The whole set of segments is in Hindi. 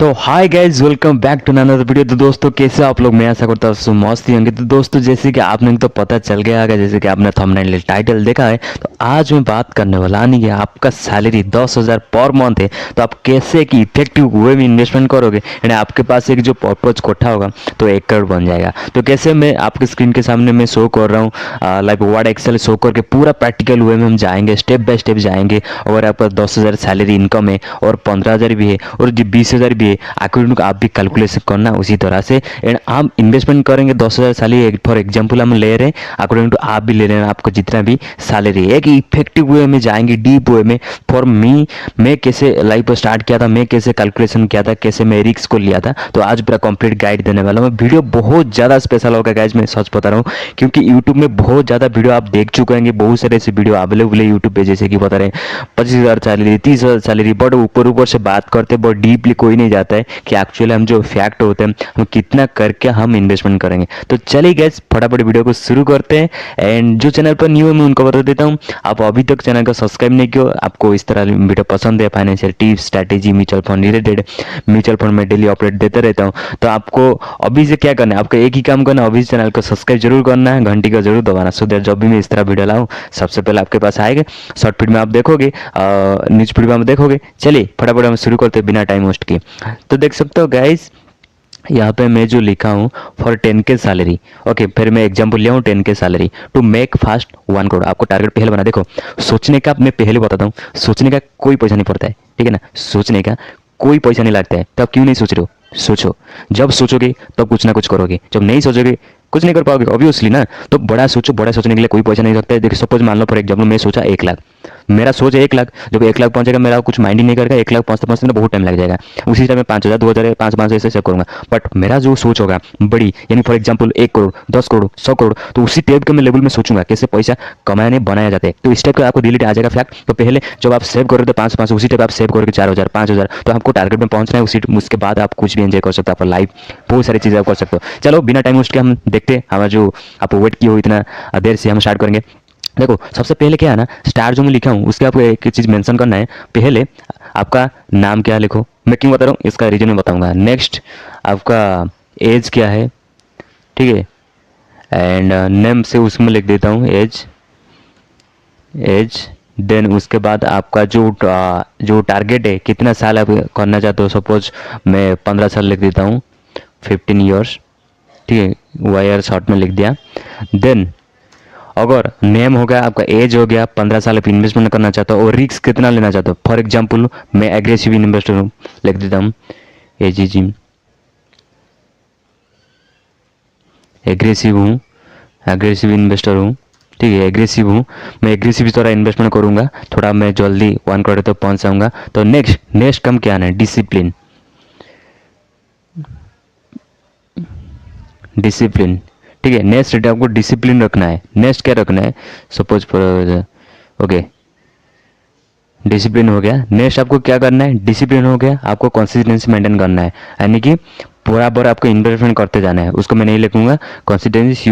तो hi guys, welcome back to another video. तो दोस्तों कैसे आप लोग, मैं आशा करता हूँ मस्त ही होंगे। तो दोस्तों जैसे कि आपने तो पता चल गया होगा, जैसे कि आपने थंबनेल टाइटल देखा है, तो आज मैं बात करने वाला नहीं है। आपका सैलरी 10,000 पर मंथ है, तो आप कैसे एक इफेक्टिव वे में इन्वेस्टमेंट करोगे। यानी आपके पास एक जो पर्पज कोठा होगा तो 1 करोड़ बन जाएगा। तो कैसे मैं आपके स्क्रीन के सामने मैं शो कर रहा हूँ, लाइक वर्ड एक्सेल शो करके पूरा प्रैक्टिकल वे में हम जाएंगे, स्टेप बाय स्टेप जाएंगे। अगर आपका 10,000 सैलरी इनकम है और 15,000 भी है और 20,000 भी है, अकॉर्डिंग टू आप भी कैलकुलेशन करना उसी तरह से। एंड हम इन्वेस्टमेंट करेंगे 10,000 सैलरी, फॉर एग्जाम्पल हम ले रहे हैं, अकॉर्डिंग टू आप भी ले लेना आपको जितना भी सैलरी है। एक इफेक्टिव वे में जाएंगे, डीप वे में। फॉर मी, मैं कैसे लाइफ स्टार्ट किया था, मैं कैसे कैलकुलेशन किया था, कैसे मैं रिस्क को लिया था, तो आज पूरा कंप्लीट गाइड देने वाला हूँ। वीडियो बहुत ज़्यादा स्पेशल होगा गाइज, मैं सच बता रहा हूँ, क्योंकि यूट्यूब में बहुत ज़्यादा वीडियो आप देख चुके होंगे, बहुत सारे ऐसे वीडियो अवेलेबल है यूट्यूब पे, जैसे कि बता रहे हैं 25,000 सैलरी, 30,000 सैलरी, बट ऊपर ऊपर से बात करते बहुत डीपली कोई नहीं जाता है कि एक्चुअली हम जो फैक्ट होते हैं हम कितना करके हम इन्वेस्टमेंट करेंगे। तो चलिए गाइस फटाफट वीडियो को शुरू करते हैं। एंड जो चैनल पर न्यू है मैं उनको बता देता हूँ, आप अभी तक चैनल को सब्सक्राइब नहीं किया, आपको इस तरह वीडियो पसंद है, financial tips, strategy, mutual fund related, mutual fund में डेली अपडेट देते रहता हूँ, तो आपको अभी से क्या करना है, आपको एक ही काम करना है, अभी चैनल को सब्सक्राइब जरूर करना है, घंटी को जरूर दबाना, सो दैट जब भी मैं इस तरह वीडियो लाऊं सबसे पहले आपके पास आएगा। शॉर्ट फीड में आप देखोगे, न्यूज फीड में आप देखोगे। चलिए फटाफट हम शुरू करते हैं बिना टाइम वेस्ट किए। तो देख सकते हो गाइस, यहाँ पे मैं जो लिखा हूँ फॉर 10K सैलरी, ओके, फिर मैं एग्जांपल लिया हूँ 10K salary to make fast 1 crore. आपको टारगेट पहले बना, देखो सोचने का मैं पहले बताता हूँ, सोचने का कोई पैसा नहीं पड़ता है, ठीक है ना, सोचने का कोई पैसा नहीं लगता है। तो आप क्यों नहीं सोच रहे हो, सोचो। जब सोचोगे तब कुछ ना कुछ करोगे, जब नहीं सोचोगे कुछ नहीं कर पाओगे ऑब्वियसली ना। तो बड़ा सोचो, बड़ा सोचने के लिए कोई पैसा नहीं लगता है। देखिए सपोज मान लो फॉर एग्जाम्पल मैं सोचा 1 लाख, मेरा सोच है 1 लाख, जब 1 लाख पहुंचेगा मेरा कुछ माइंड ही नहीं करेगा, 1 लाख पहुंचते पहुंचते ना बहुत टाइम लग जाएगा। उसी टाइम में 5,000, 2,000, 5,500 ऐसे सेव करूंगा। बट मेरा जो सोच होगा बड़ी, यानी फॉर एग्जाम्पल 1 करोड़, 10 करोड़, 100 करोड़, तो उसी टाइप के मैं लेवल में सोचूंगा कैसे पैसा कमाने बनाया जाता है। तो इस टाइप का आपको रिलेटेड आ जाएगा फैक्ट। तो पहले जब आप सेव करोगे 5,500, उसी टाइप आप सेव करोगे 4,000, 5,000, तो आपको टारगेट में पहुंचना है। उसके बाद आप कुछ भी एंजॉय कर सकते हो, आपका लाइफ बहुत सारी चीज़ें आप कर सकते हो। चलो बिना टाइम वेस्ट के हम देखते हैं, हमारा जो आप वेट किए हो इतना देर से, हम स्टार्ट करेंगे। देखो सबसे पहले क्या है ना, स्टार जो मैं लिखा हूँ उसके आपको एक चीज़ मेंशन करना है। पहले आपका नाम क्या लिखो, मैं क्यों बता रहा हूँ इसका रीजन मैं बताऊंगा। नेक्स्ट आपका एज क्या है, ठीक है, एंड नेम से उसमें लिख देता हूँ एज, देन उसके बाद आपका जो टारगेट है, कितना साल आप करना चाहते हो। सपोज मैं 15 साल लिख देता हूँ, 15 ईयर्स, ठीक है, वायर शॉर्ट में लिख दिया। देन अगर नेम हो गया, आपका एज हो गया, 15 साल आप इन्वेस्टमेंट करना चाहते हो और रिस्क कितना लेना चाहते हो। फॉर एग्जांपल मैं एग्रेसिव इन्वेस्टर हूँ, लिख देता हूँ एजीजी, एग्रेसिव हूँ, एग्रेसिव इन्वेस्टर हूँ, ठीक है, एग्रेसिव हूँ, मैं एग्रेसिव थोड़ा इन्वेस्टमेंट करूँगा, थोड़ा मैं जल्दी 1 करोड़ तक पहुँच जाऊँगा। तो नेक्स्ट कम क्या है, डिसिप्लिन, डिसिप्लिन, ठीक है। नेक्स्ट आपको डिसिप्लिन रखना है। नेक्स्ट क्या रखना है, सपोज ओके डिसिप्लिन हो गया। नेक्स्ट आपको क्या करना है, डिसिप्लिन हो गया, आपको कंसिस्टेंसी मेंटेन करना है, यानी कि बराबर आपको इन्वेस्टमेंट करते जाना है। उसको मैं नहीं लिखूंगा, कंसिस्टेंसी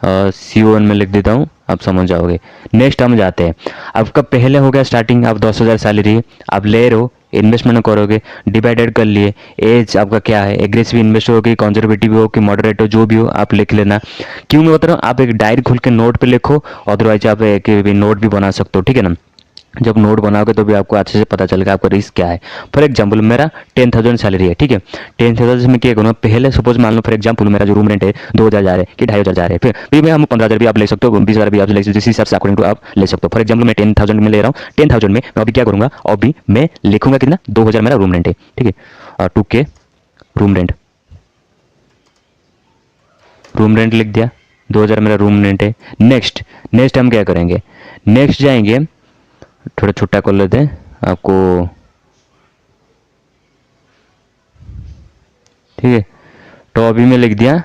CON में लिख देता हूँ, आप समझ जाओगे। नेक्स्ट हम जाते हैं, आपका पहले हो गया स्टार्टिंग, आप 10,000 सैलरी आप ले रहे हो, इन्वेस्टमेंट करोगे, डिवाइडेड कर लिए। एज आपका क्या है, एग्रेसिव इन्वेस्टर हो कि कंजर्वेटिव हो कि मॉडरेट हो, जो भी हो आप लिख लेना। क्यों मैं बता रहा हूँ, आप एक डायरी खोल के नोट पे लिखो, अदरवाइज आप एक नोट भी बना सकते हो, ठीक है ना। जब नोट बनाओगे तो भी आपको अच्छे से पता चलेगा आपका रिस्क क्या है। फॉर एग्जांपल मेरा 10,000 सैलरी है, ठीक है, 10,000 से मैं क्या करूँगा, पहले सपोज मान लो फॉर एग्जांपल मेरा जो रूम रेंट है 2,000 जा रहे हैं कि 2,500 जा रहे हैं, फिर मैं हम 15,000 भी आप ले सकते हो, 20,000 भी आप ले सकते हो, जिस हिसाब से अकॉर्डिंग टू आप ले सकते हो। फॉर एग्जाम्पल मैं 10,000 में ले रहा हूँ, 10,000 में मैं अभी क्या करूँगा, अभी मैं लिखूंगा कितना, 2,000 मेरा रूम रेंट है, ठीक है, और 2K रूम रेंट लिख दिया, 2,000 मेरा रूम रेंट है। नेक्स्ट हम क्या करेंगे, नेक्स्ट जाएंगे, थोड़ा छोटा कर लेते हैं आपको, ठीक है। तो अभी मैं लिख दिया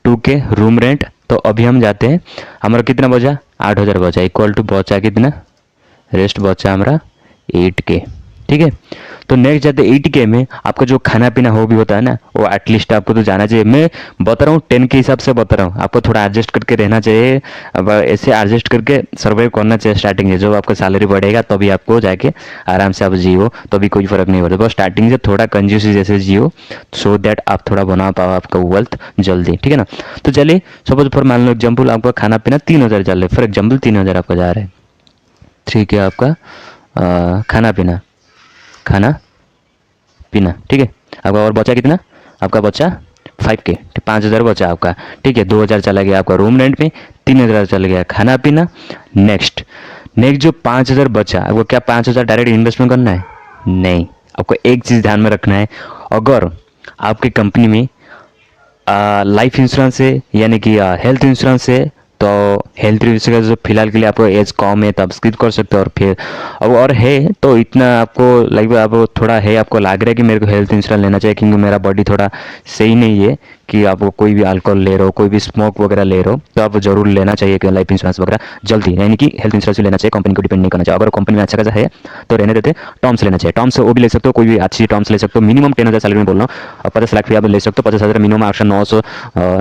2K रूम रेंट। तो अभी हम जाते हैं, हमारा कितना बचा, 8,000 बचा, इक्वल टू बचा कितना, रेस्ट बचा हमारा 8K, ठीक है। तो नेक्स्ट जाते 80K में आपका जो खाना पीना हो भी होता है ना, वो एटलीस्ट आपको तो जाना चाहिए। मैं बता रहा हूँ 10 के हिसाब से बता रहा हूँ, आपको थोड़ा एडजस्ट करके रहना चाहिए। अब ऐसे एडजस्ट करके सर्वाइव करना चाहिए स्टार्टिंग से। जब आपका सैलरी बढ़ेगा तभी आपको जाके आराम से आप जियो, तभी कोई फर्क नहीं पड़ता। बस स्टार्टिंग से थोड़ा कंजूसी जैसे जियो, सो दैट आप थोड़ा बना पाओ आपका वेल्थ जल्दी, ठीक है ना। तो चलिए सपोज फॉर मान लो एग्जाम्पल आपका खाना पीना 3,000 चल रहा है, फॉर एग्जाम्पल 3,000 आपका जा रहा है। ठीक है, आपका खाना पीना, खाना पीना, ठीक है। आपका और बचा कितना, आपका बचा 5K, 5,000 बचा आपका, ठीक है। 2,000 चला गया आपका रूम रेंट में, 3,000 चला गया खाना पीना। नेक्स्ट नेक्स्ट जो 5,000 बचा, आपको क्या 5,000 डायरेक्ट इन्वेस्टमेंट करना है? नहीं, आपको एक चीज़ ध्यान में रखना है। अगर आपकी कंपनी में लाइफ इंश्योरेंस है यानी कि हेल्थ इंश्योरेंस है, तो हेल्थ इंश्योरेंस जो फिलहाल के लिए आपको एज कम है तो आप स्किप कर सकते हो। और फिर अब और है तो इतना आपको लाइक आप थोड़ा है, आपको लग रहा है कि मेरे को हेल्थ इंश्योरेंस लेना चाहिए क्योंकि मेरा बॉडी थोड़ा सही नहीं है, कि आप कोई भी अल्कोहल ले रहे हो, कोई भी स्मोक वगैरह ले रहे हो, तो आप जरूर लेना चाहिए कि लाइफ इंश्योरेंस वगैरह जल्दी, यानी कि हेल्थ इंश्योरेंस भी लेना चाहिए। कंपनी को डिपेंड नहीं करना चाहिए। अगर कंपनी में अच्छा खासा है तो रहने देते, टर्म्स लेना चाहिए। टर्म्स वो भी ले सकते हो, कोई भी अच्छी टर्म्स ले सकते हो। मिनिमम 10,000 सैलरी में बोल रहा हूँ, और 50 लाख भी आप ले सकते हो। 50,000 मिनिमम आपका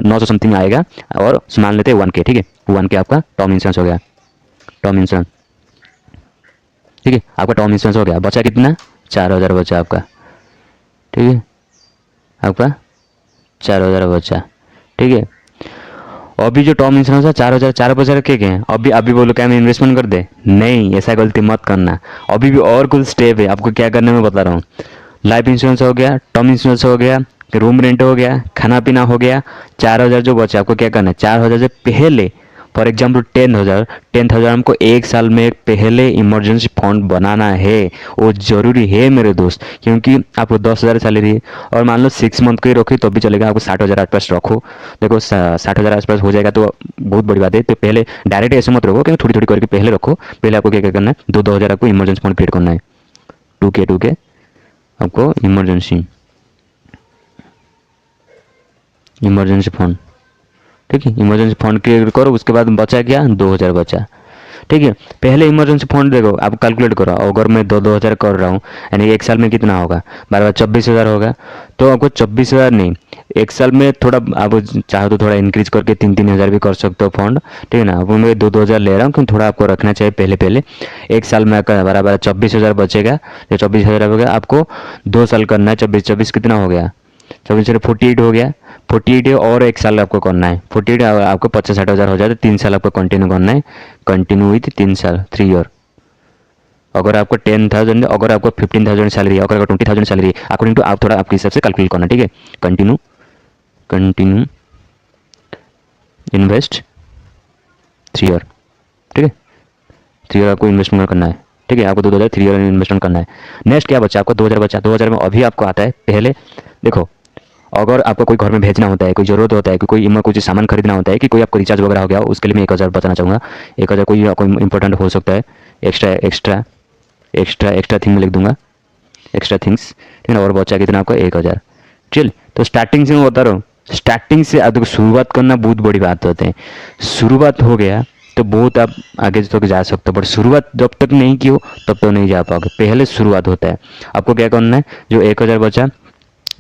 900 समथिंग आएगा, और मान लेते हैं 1K, ठीक है। 1K आपका टर्म इंश्योरेंस हो गया, टर्म इंश्योरेंस, ठीक है। आपका टर्म इंश्योरेंस हो गया, बचा कितना, 4,000 बचा आपका, ठीक है। आपका 4,000 बचा, ठीक है। अभी जो टर्म इंश्योरेंस है 4,000, 4 बचा रखे गए हैं। अभी अभी बोलो क्या मैं इन्वेस्टमेंट कर दे, नहीं, ऐसा गलती मत करना। अभी भी और कुछ स्टेप है आपको क्या करने में बता रहा हूँ। लाइफ इंश्योरेंस हो गया, टर्म इंश्योरेंस हो गया, रूम रेंट हो गया, खाना पीना हो गया। 4,000 जो बचा आपको क्या करना है, 4,000 से पहले फॉर एग्जाम्पल 10,000 हमको एक साल में पहले इमरजेंसी फंड बनाना है। वो ज़रूरी है मेरे दोस्त, क्योंकि आपको 10,000 सैलरी है और मान लो 6 मंथ की रखी तो भी चलेगा। आपको 60,000 आसपास रखो, देखो 60,000 आसपास हो जाएगा तो बहुत बड़ी बात है। तो पहले डायरेक्ट ऐसे मत रखो, क्योंकि थोड़ी थोड़ी करके पहले रखो। पहले आपको क्या क्या करना है, 2,000 आपको इमरजेंसी फंड क्रिएट करना है। 2K आपको इमरजेंसी फंड, ठीक है। इमरजेंसी फंड क्रिएट करो, उसके बाद बचा क्या, 2,000 बचा, ठीक है। पहले इमरजेंसी फंड देखो, आप कैलकुलेट करो। अगर मैं 2,000 कर रहा हूँ, यानी एक साल में कितना होगा, 12 24,000 होगा। तो आपको 24,000 नहीं, एक साल में थोड़ा आप चाहो तो थोड़ा इंक्रीज करके 3-3 हज़ार भी कर सकते हो फंड, ठीक है ना। अब मैं 2,000 ले रहा हूँ क्योंकि थोड़ा आपको रखना चाहिए पहले पहले। एक साल में आपका 12 24,000 बचेगा। जो 24,000 हो गया, आपको 2 साल करना है। 24 24 कितना हो गया, 24 48 हो गया। 48 और एक साल आपको करना है। 48 आपको 50-60 हज़ार हो जाए तो 3 साल आपको कंटिन्यू करना है। कंटिन्यू विथ 3 साल, 3 ईयर। अगर आपको 10,000, अगर आपको 15,000 सैलरी है, अगर 20,000 सैलरी है, अकॉर्डिंग टू आप थोड़ा आपके हिसाब से कैलकुलेट करना, ठीक है। कंटिन्यू कंटिन्यू इन्वेस्ट 3 ईयर, ठीक है। 3 ईयर आपको इन्वेस्टमेंट करना है, ठीक है। आपको 2,000 3 ईयर इन्वेस्टमेंट करना है। नेक्स्ट क्या बचा, आपको 2,000 बचा। 2,000 में अभी आपको आता है पहले देखो, अगर आपको कोई घर में भेजना होता है, कोई ज़रूरत होता है कि कोई इमा कुछ सामान खरीदना होता है, कि कोई आपको रिचार्ज वगैरह हो गया, उसके लिए मैं 1,000 बचाना चाहूँगा। 1,000 कोई कोई इंपॉर्टेंट हो सकता है, extra extra extra extra thing में लिख दूंगा, एक्स्ट्रा थिंग्स, ठीक है ना। और बचा कितना आपका 1,000। चल, तो स्टार्टिंग से मैं बता रहा हूँ, स्टार्टिंग से आप देखो, शुरुआत करना बहुत बड़ी बात होती है। शुरुआत हो गया तो बहुत आप आगे तक जा सकते हो, बट शुरुआत जब तक नहीं की हो तब तक नहीं जा पाओगे। पहले शुरुआत होता है। आपको क्या करना है, जो 1,000 बचा,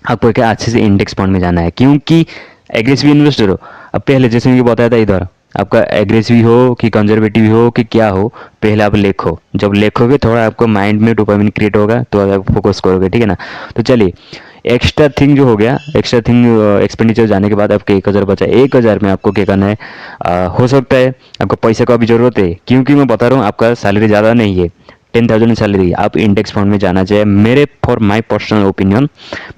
आपको क्या अच्छे से इंडेक्स फंड में जाना है, क्योंकि एग्रेसिव इन्वेस्टर हो। अब पहले जैसे मैं बताया था इधर, आपका एग्रेसिव हो कि कंजर्वेटिव हो कि क्या हो, पहले आप लिखो। जब लिखोगे थोड़ा आपको माइंड में डोपामिन क्रिएट होगा तो आप फोकस करोगे, ठीक है ना। तो चलिए, एक्स्ट्रा थिंग जो हो गया, एक्स्ट्रा थिंग एक्सपेंडिचर जाने के बाद आपके 1,000 बचा। 1,000 में आपको क्या करना है, हो सकता है आपको पैसे का भी ज़रूरत है, क्योंकि मैं बता रहा हूँ आपका सैलरी ज़्यादा नहीं है, 10,000 सैलरी। आप इंडेक्स फंड में जाना चाहिए, मेरे फॉर माय पर्सनल ओपिनियन।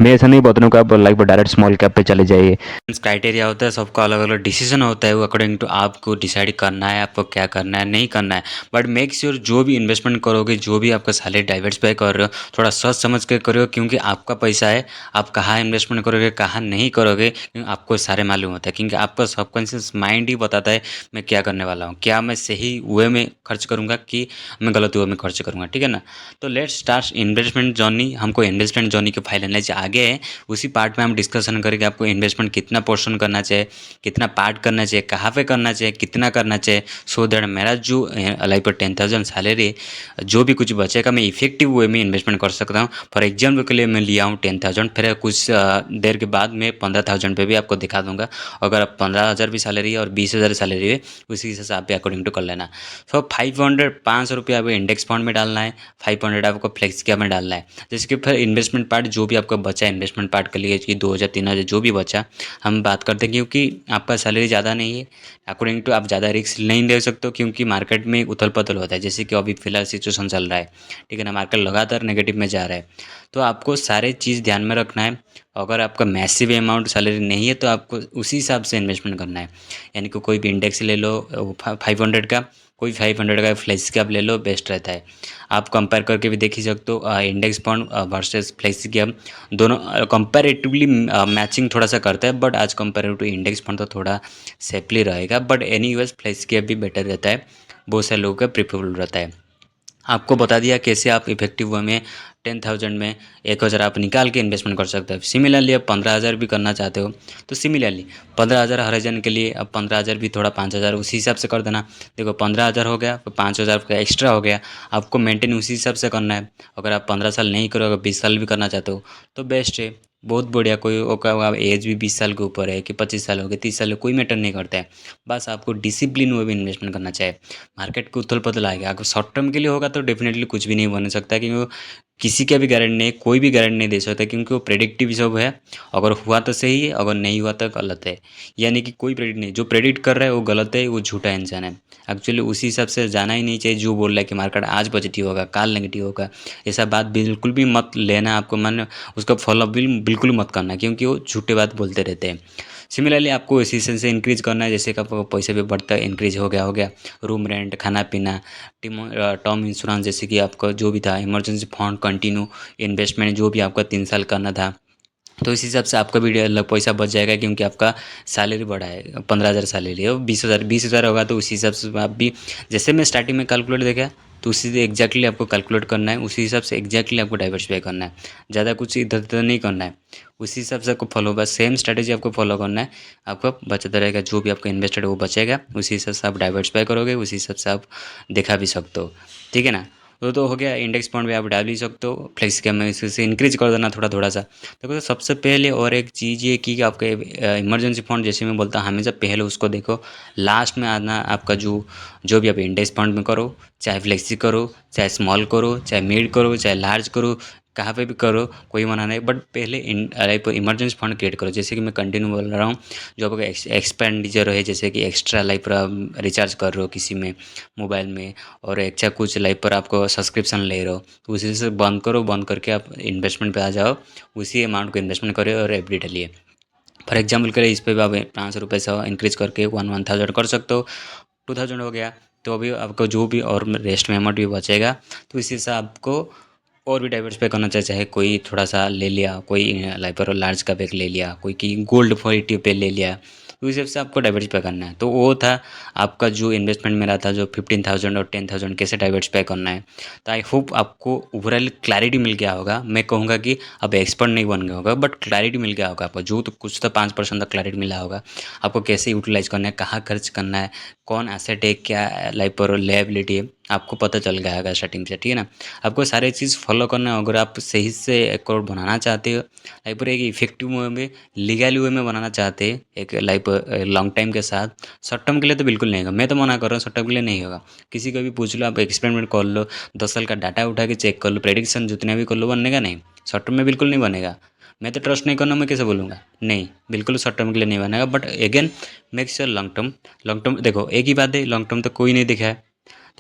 मैं ऐसा नहीं बता रहा हूँ कि आप लाइक डायरेक्ट स्मॉल कैप पे चले जाइए। क्राइटेरिया होता है, सबका अलग अलग डिसीजन होता है, वो अकॉर्डिंग टू आपको डिसाइड करना है आपको क्या करना है नहीं करना है। बट मेक श्योर जो भी इन्वेस्टमेंट करोगे, जो भी आपका सैलरी डाइवर्सिफाई कर रहे हो, थोड़ा सोच समझ के करो, क्योंकि आपका पैसा है। आप कहाँ इन्वेस्टमेंट करोगे कहाँ नहीं करोगे, क्योंकि आपको सारे मालूम होता है, क्योंकि आपका सबकॉन्शियस माइंड ही बताता है मैं क्या करने वाला हूँ, क्या मैं सही वे में खर्च करूँगा कि मैं गलत वे में खर्च से करूँगा, ठीक है ना। तो लेट्स स्टार्ट इन्वेस्टमेंट जर्नी। हमको इन्वेस्टमेंट जर्नी के फाइल एनालिसिस आगे है, उसी पार्ट में हम डिस्कशन करेंगे आपको इन्वेस्टमेंट कितना पोर्शन करना चाहिए, कितना पार्ट करना चाहिए, कहाँ पे करना चाहिए, कितना करना चाहिए, सो दैट मेरा जो लाइक 10,000 सैलरी जो भी कुछ बचेगा मैं इफेक्टिव वे में इन्वेस्टमेंट कर सकता हूँ। फॉर एग्जाम्पल के लिए मैं लिया हूँ 10,000, फिर कुछ देर के बाद मैं 15,000 पे भी आपको दिखा दूंगा। अगर 15,000 भी सैलरी है और 20,000 सैलरी है, उसी हिसाब आप भी अकॉर्डिंग टू कर लेना। सो 500 आपको इंडेक्स फंड में डालना है, 500 आपको फ्लेक्स कैप में डालना है। जैसे कि फिर इन्वेस्टमेंट पार्ट जो भी आपका बचा है इन्वेस्टमेंट पार्ट के लिए कि 2,000 3,000 जो भी बचा हम बात करते हैं, क्योंकि आपका सैलरी ज़्यादा नहीं है, अकॉर्डिंग टू आप ज़्यादा रिस्क नहीं ले सकते हो, क्योंकि मार्केट में उथल पुथल होता है। जैसे कि अभी फिलहाल सिचुएशन चल रहा है, ठीक है ना, मार्केट लगातार नेगेटिव में जा रहा है। तो आपको सारे चीज़ ध्यान में रखना है। अगर आपका मैसिव अमाउंट सैलरी नहीं है तो आपको उसी हिसाब से इन्वेस्टमेंट करना है। यानी कि कोई भी इंडेक्स ले लो 500 का, कोई 500 का फ्लेक्स कैप ले लो, बेस्ट रहता है। आप कंपेयर करके भी देख ही सकते हो index fund versus flex cap, दोनों कंपैरेटिवली मैचिंग थोड़ा सा करता है, बट आज कंपेयर टू इंडेक्स फंड तो थोड़ा सेफली रहेगा, but anyways flex cap भी बेटर रहता है, बहुत सारे लोगों का प्रिफरेबल रहता है। आपको बता दिया कैसे आप इफेक्टिव वे में 10,000 में 1,000 आप निकाल के इन्वेस्टमेंट कर सकते हो। सिमिलरली आप 15,000 भी करना चाहते हो तो सिमिलरली 15,000 हर जन के लिए, अब 15,000 भी थोड़ा 5,000 उसी हिसाब से कर देना। देखो 15,000 हो गया तो 5,000 का एक्स्ट्रा हो गया, आपको मेंटेन उसी हिसाब से करना है। अगर आप 15 साल नहीं करोगे, 20 साल भी करना चाहते हो तो बेस्ट है, बहुत बढ़िया। कोई का एज भी 20 साल के ऊपर है कि 25 साल हो गए, 30 साल हो, कोई मैटर नहीं करता है। बस आपको डिसिप्लिन में भी इन्वेस्टमेंट करना चाहिए। मार्केट को उथल पुथल आएगा, अगर शॉर्ट टर्म के लिए होगा तो डेफिनेटली कुछ भी नहीं बन सकता, क्योंकि वो किसी का भी गारंटी नहीं, कोई भी गारंटी नहीं दे सकता, क्योंकि वो प्रेडिक्टिव सब है। अगर हुआ तो सही है, अगर नहीं हुआ तो गलत है। यानी कि कोई प्रेडिक्ट नहीं, जो प्रेडिक्ट कर रहा है वो गलत है, वो झूठा इंसान है। एक्चुअली उसी हिसाब से जाना ही नहीं चाहिए। जो बोल रहा है कि मार्केट आज पॉजिटिव होगा काल नेगेटिव होगा, ऐसा बात बिल्कुल भी मत लेना। आपको मन उसका फॉलो बिल्कुल मत करना, क्योंकि वो झूठे बात बोलते रहते हैं। सिमिलरली आपको एफिशिएंसी इंक्रीज करना है, जैसे कि आपको पैसे भी बढ़ता है, इंक्रीज हो गया रूम रेंट, खाना पीना, टर्म इंश्योरेंस, जैसे कि आपका जो भी था इमरजेंसी फंड, कंटिन्यू इन्वेस्टमेंट जो भी आपका 3 साल करना था, तो इस हिसाब से आपका भी अलग पैसा बच जाएगा, क्योंकि आपका सैलरी बढ़ा है, 15,000 सैलरी है, 20,000 होगा तो उसी हिसाब से आप भी, जैसे मैं स्टार्टिंग में कैलकुलेट देखा तो उसी से एग्जैक्टली आपको कैलकुलेट करना है, उसी हिसाब से एग्जैक्टली आपको डाइवर्सिफाई करना है। ज़्यादा कुछ इधर उधर नहीं करना है, उसी हिसाब से आपको फॉलो, बस सेम स्ट्रैटेजी आपको फॉलो करना है। आपका बचता रहेगा, जो भी आपका इन्वेस्टेड है वो बचेगा, उसी हिसाब से आप डाइवर्सिफाई करोगे, उसी हिसाब से आप देखा भी सकते हो, ठीक है ना। तो हो गया, इंडेक्स फंड में आप डाल ही सकते हो, फ्लेक्स कैप में इससे इंक्रीज कर देना थोड़ा थोड़ा सा। देखो, तो सबसे पहले और एक चीज़ ये कि आपके इमरजेंसी फंड, जैसे मैं बोलता हूँ हमेशा पहले उसको देखो, लास्ट में आना आपका जो जो भी आप इंडेक्स फंड में करो, चाहे फ्लेक्सी करो, चाहे स्मॉल करो, चाहे मिड करो, चाहे लार्ज करो, कहाँ पे भी करो, कोई मना नहीं, बट पहले इमरजेंसी फंड क्रिएट करो। जैसे कि मैं कंटिन्यू बोल रहा हूँ, जो आपका एक्सपेंडिचर है, जैसे कि एक्स्ट्रा लाइफ पर रिचार्ज कर रहे हो किसी में मोबाइल में, और एक्स्ट्रा कुछ लाइफ पर आपको सब्सक्रिप्शन ले रहे हो, तो उसी से बंद करो, बंद करके आप इन्वेस्टमेंट पे आ जाओ, उसी अमाउंट को इन्वेस्टमेंट करो और एफडी डालिए। फॉर एग्जाम्पल के लिए इस पर भी आप 500 रुपये से इंक्रीज करके 1,000 कर सकते हो, 2,000 हो गया। तो अभी आपको जो भी और रेस्ट में अमाउंट भी बचेगा, तो इसी से आपको और भी डाइवर्सिफाई करना चाहिए। चाहे कोई थोड़ा सा ले लिया, कोई लाइपर लार्ज का बैग ले लिया, कोई की गोल्ड फॉलिटी पे ले लिया, तो इस हिसाब से आपको डाइवर्सिफाई करना है। तो वो था आपका जो इन्वेस्टमेंट मेरा था, जो 15,000 और 10,000 कैसे डाइवर्सिफाई करना है। तो आई होप आपको ओवरऑल क्लैरिटी मिल गया होगा। मैं कहूँगा कि अब एक्सपर्ट नहीं बन गया होगा, बट क्लैरिटी मिल गया होगा आपको, जो तो कुछ तो 5% तक क्लैरिटी मिला होगा आपको, कैसे यूटिलाइज करना है, कहाँ खर्च करना है, कौन एसेट है, क्या लाइफ पर लायबिलिटी है, आपको पता चल गया होगा स्टार्टिंग से, ठीक है ना। आपको सारे चीज़ फॉलो करना है। अगर आप सही से एक करोड़ बनाना चाहते हो, लाइफ पर एक इफेक्टिव वे में, लीगल वे में बनाना चाहते हैं, एक लाइफ लॉन्ग टाइम के साथ, शॉर्ट टर्म के लिए तो बिल्कुल नहीं होगा। मैं तो मना कर रहा हूँ, शॉर्ट टर्म के लिए नहीं होगा। किसी को भी पूछ लो, आप एक्सपेरिमेंट कर लो, 10 साल का डाटा उठा के चेक कर लो, प्रेडिक्शन जितने भी कर लो, बनेगा नहीं, शॉर्ट टर्म में बिल्कुल नहीं बनेगा। मैं तो ट्रस्ट नहीं करना, मैं कैसे बोलूँगा, नहीं बिल्कुल शॉर्ट टर्म के लिए नहीं बनेगा। But again make sure long term, long term देखो, एक ही बात है, लॉन्ग टर्म तो कोई नहीं दिखा है,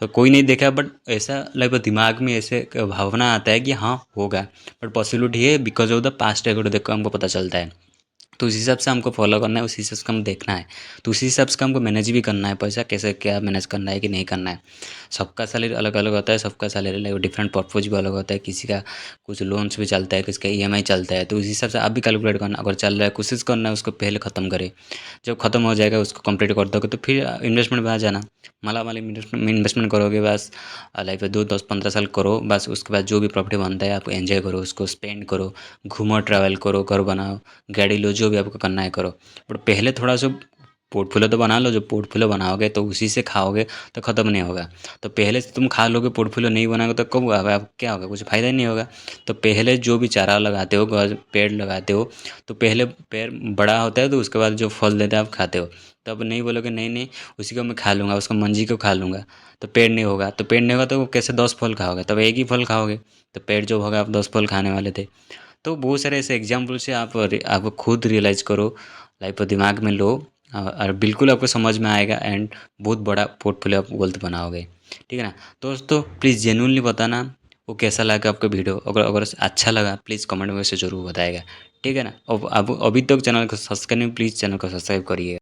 तो कोई नहीं देखा, बट ऐसा लाइक दिमाग में ऐसे एक भावना आता है कि हाँ होगा, बट पॉसिबिलिटी है because of the past record देखो हमको पता चलता है। तो उस हिसाब से हमको फॉलो करना है, उस हिसाब से हम देखना है। तो उसी हिसाब से हमको मैनेज भी करना है पैसा, कैसे क्या मैनेज करना है कि नहीं करना है। सबका सैलरी अलग अलग होता है, सबका सैलरी लाइक डिफरेंट पर्पज़ भी अलग होता है। किसी का कुछ लोन्स भी चलता है, किसी का ईएमआई चलता है। तो उस हिसाब से आप भी कैलकुलेट करना, अगर चल रहा है कोशिश करना है उसको पहले ख़त्म करें। जब ख़त्म हो जाएगा उसको कंप्लीट कर दोगे तो फिर इन्वेस्टमेंट में आ जाना। मालामाल इन्वेस्टमेंट करोगे बस, लाइफ में 2 10 15 साल करो बस। उसके बाद जो भी प्रॉफिट बनता है आप एंजॉय करो, उसको स्पेंड करो, घूमो, ट्रैवल करो, घर बनाओ, गाड़ी लो, जो भी आपको करना है करो। बट पहले थोड़ा सा पोर्टफोलियो तो बना लो। जो पोर्टफोलियो बनाओगे तो उसी से खाओगे तो ख़त्म नहीं होगा। तो पहले से तुम खा लोगे, पोर्टफोलियो नहीं बनाओगे तो कब होगा, क्या होगा, कुछ फ़ायदा ही नहीं होगा। तो पहले जो भी चारा लगाते हो, पेड़ लगाते हो, तो पहले पेड़ बड़ा होता है तो उसके बाद जो फल देता है आप खाते हो। तो अब नहीं बोलोगे नहीं नहीं उसी को मैं खा लूँगा, उसको मंजी को खा लूँगा, तो पेड़ नहीं होगा। तो पेड़ नहीं होगा तो कैसे 10 फल खाओगे, तब एक ही फल खाओगे। तो पेड़ जो होगा आप 10 फल खाने वाले थे। तो बहुत सारे ऐसे एग्जाम्पल से आप खुद रियलाइज़ करो, लाइफ को दिमाग में लो, और बिल्कुल आपको समझ में आएगा एंड बहुत बड़ा पोर्टफोलियो आप वेल्थ बनाओगे। ठीक है ना दोस्तों, प्लीज़ जेन्युइनली बताना वो कैसा लगा आपका वीडियो। अगर अगर अच्छा लगा प्लीज़ कमेंट में से ज़रूर बताएगा। ठीक है ना। अब अभी तक चैनल को सब्सक्राइब नहीं, प्लीज़ चैनल को सब्सक्राइब करिए।